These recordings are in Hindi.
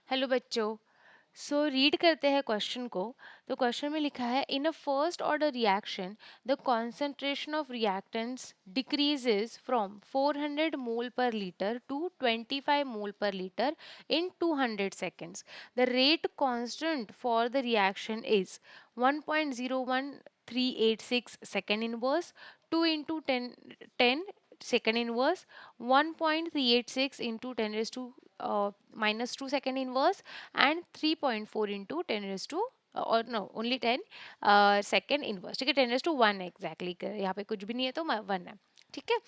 हेलो बच्चों। रीड करते हैं क्वेश्चन को। तो क्वेश्चन में लिखा है in a first order reaction the concentration of reactants decreases from 400 mole per litre to 25 mole per litre in 200 seconds. The rate constant for the reaction is 1.01386 second inverse, 2 into 10 second inverse, 1.386 into 10 raised to minus 2 second inverse, and 3.4 into 10 raised to और नो ओनली 10 सेकेंड इनवर्स। ठीक है, 10 raised to 1 एग्जैक्टली, यहाँ पे कुछ भी नहीं है तो 1 है। ठीक है,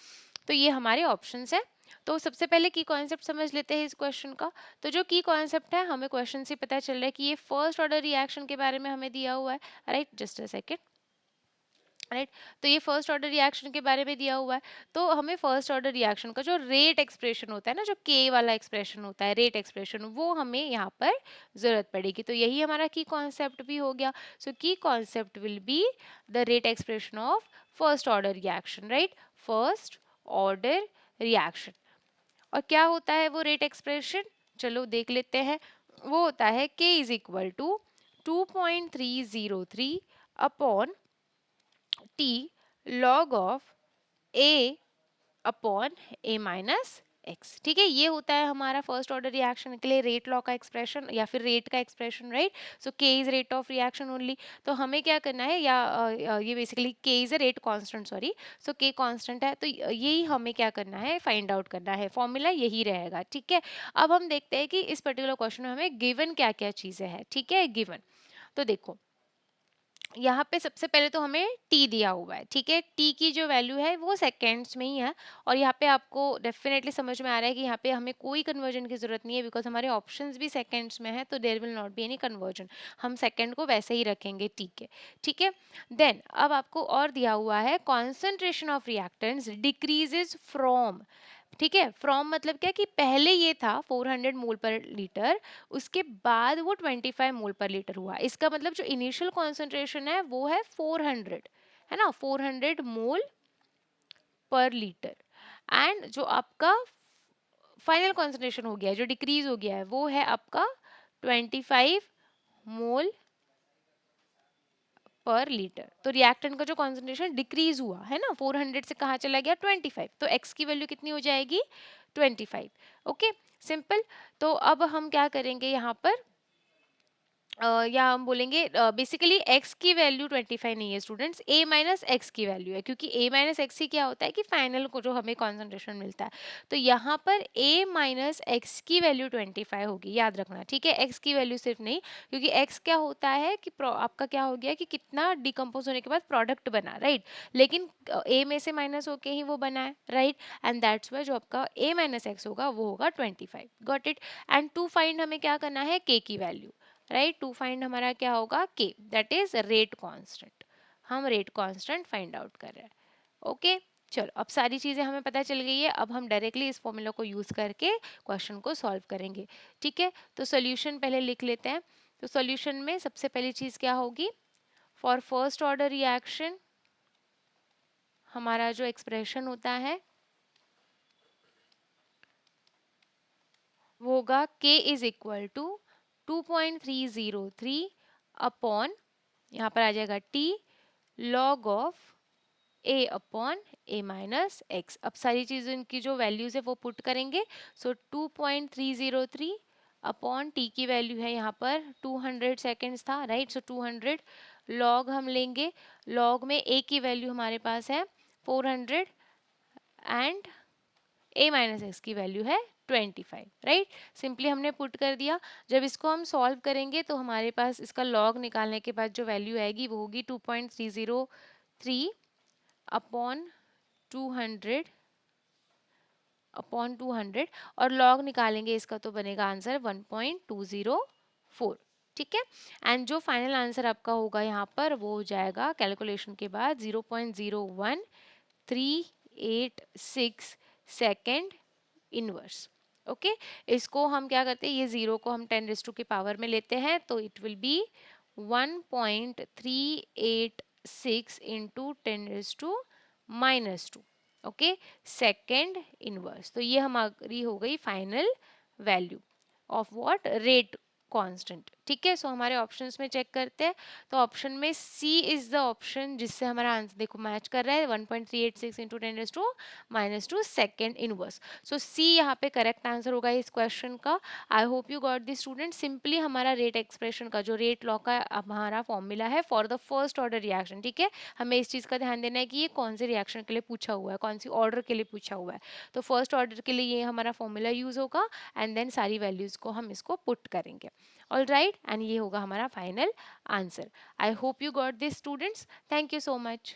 तो ये हमारे ऑप्शंस है। तो सबसे पहले की कॉन्सेप्ट समझ लेते हैं इस क्वेश्चन का। तो जो की कॉन्सेप्ट है, हमें क्वेश्चन से पता चल रहा है कि ये फर्स्ट ऑर्डर रिएक्शन के बारे में हमें दिया हुआ है। Right, just a second. Right, तो ये फर्स्ट ऑर्डर रिएक्शन के बारे में दिया हुआ है। तो हमें फर्स्ट ऑर्डर रिएक्शन का जो रेट एक्सप्रेशन होता है ना, जो के वाला एक्सप्रेशन होता है, रेट एक्सप्रेशन, वो हमें यहाँ पर जरूरत पड़ेगी। तो यही हमारा की कॉन्सेप्ट भी हो गया। सो की concept will be the rate expression of first order reaction. Right, first order reaction. और क्या होता है वो रेट एक्सप्रेशन, चलो देख लेते हैं। वो होता है k is equal to 2.303 upon t log of a upon a minus x. ठीक है, ये होता है हमारा फर्स्ट ऑर्डर रिएक्शन के लिए रेट लॉ का एक्सप्रेशन या फिर रेट का expression. Right, so k is rate of reaction only. तो हमें क्या करना है, या ये basically k is a rate constant, sorry. So k constant है, तो यही हमें क्या करना है, फाइंड आउट करना है। फॉर्मूला यही रहेगा। ठीक है, अब हम देखते हैं कि इस पर्टिकुलर क्वेश्चन में हमें गिवन क्या क्या चीजें हैं। ठीक है, गिवन तो देखो, यहाँ पे सबसे पहले तो हमें t दिया हुआ है। ठीक है, t की जो वैल्यू है वो सेकेंड्स में ही है। और यहाँ पे आपको डेफिनेटली समझ में आ रहा है कि यहाँ पे हमें कोई कन्वर्जन की जरूरत नहीं है, बिकॉज हमारे ऑप्शंस भी सेकेंड्स में है, तो there will not be any conversion. हम सेकेंड को वैसे ही रखेंगे t के। ठीक है, देन अब आपको और दिया हुआ है concentration of reactants decreases from. ठीक है, फ्रॉम मतलब क्या कि पहले ये था 400 मोल पर लीटर, उसके बाद वो 25 मोल पर लीटर हुआ। इसका मतलब जो इनिशियल कॉन्सेंट्रेशन है वो है 400, है ना, 400 मोल पर लीटर। एंड जो आपका फाइनल कॉन्सेंट्रेशन हो गया है, जो डिक्रीज हो गया है, वो है आपका 25 मोल पर लीटर। तो रिएक्टेंट का जो कॉन्सेंट्रेशन डिक्रीज हुआ है ना, 400 से कहाँ चला गया, 25। तो x की वैल्यू कितनी हो जाएगी, 25। Okay, simple. तो अब हम क्या करेंगे यहाँ पर, या हम बोलेंगे बेसिकली x की वैल्यू 25 नहीं है स्टूडेंट्स, a माइनस एक्स की वैल्यू है। क्योंकि a माइनस एक्स ही क्या होता है कि फाइनल को जो हमें कॉन्सेंट्रेशन मिलता है। तो यहाँ पर a माइनस एक्स की वैल्यू 25 होगी, याद रखना। ठीक है, x की वैल्यू सिर्फ नहीं, क्योंकि x क्या होता है कि आपका क्या हो गया कि कितना डिकम्पोज होने के बाद प्रोडक्ट बना, राइट। लेकिन a में से माइनस होके ही वो बना है, राइट। एंड दैट्स वाई जो आपका a माइनस एक्स होगा वो होगा 25। Got it. And to find हमें क्या करना है, k की वैल्यू। राइट, टू फाइंड हमारा क्या होगा, k, that is rate constant. हम रेट कांस्टेंट फाइंड आउट कर रहे हैं। ओके, चलो अब सारी चीजें हमें पता चल गई है। अब हम डायरेक्टली इस फॉर्मूला को यूज करके क्वेश्चन को सॉल्व करेंगे। ठीक है, तो सॉल्यूशन पहले लिख लेते हैं। तो सॉल्यूशन में सबसे पहली चीज क्या होगी, फॉर फर्स्ट ऑर्डर रिएक्शन हमारा जो एक्सप्रेशन होता है वो होगा k is equal to 2.303 upon, यहाँ पर आ जाएगा t log of a upon a minus x. अब सारी चीज़ें इनकी जो वैल्यूज है वो पुट करेंगे। सो 2.303 अपॉन t की वैल्यू है यहाँ पर 200 सेकेंड्स था, राइट। सो 200 log हम लेंगे, log में a की वैल्यू हमारे पास है 400 एंड a माइनस एक्स की वैल्यू है 25, राइट। सिंपली हमने पुट कर दिया। जब इसको हम सॉल्व करेंगे तो हमारे पास इसका लॉग निकालने के बाद जो वैल्यू आएगी वो होगी 2.303 अपॉन 200 और लॉग निकालेंगे इसका तो बनेगा आंसर 1.204। ठीक है, एंड जो फाइनल आंसर आपका होगा यहाँ पर वो हो जाएगा कैलकुलेशन के बाद 0.01386 सेकेंड इनवर्स। ओके, इसको हम क्या करते हैं, ये जीरो को हम 10 की पावर में लेते हैं, तो it will be 1.386 into 10 - 2। Okay, second inverse. तो ये हमारी हो गई final value. Of what, rate constant. ठीक है, सो हमारे ऑप्शंस में चेक करते हैं, तो ऑप्शन में सी इज द ऑप्शन जिससे हमारा आंसर देखो मैच कर रहा है, 1.386 इंटू 10⁻⁻² सेकेंड इनवर्स। सो सी यहाँ पे करेक्ट आंसर होगा इस क्वेश्चन का। I hope you got this student. Simply हमारा रेट एक्सप्रेशन का जो रेट लॉ का हमारा फॉर्मूला है for the first order reaction, ठीक है, हमें इस चीज़ का ध्यान देना है कि ये कौन से रिएक्शन के लिए पूछा हुआ है, कौन सी ऑर्डर के लिए पूछा हुआ है। तो फर्स्ट ऑर्डर के लिए ये हमारा फॉर्मूला यूज होगा एंड देन सारी वैल्यूज को हम इसको पुट करेंगे। ऑल राइट, एंड ये होगा हमारा final answer. I hope you got this students. Thank you so much.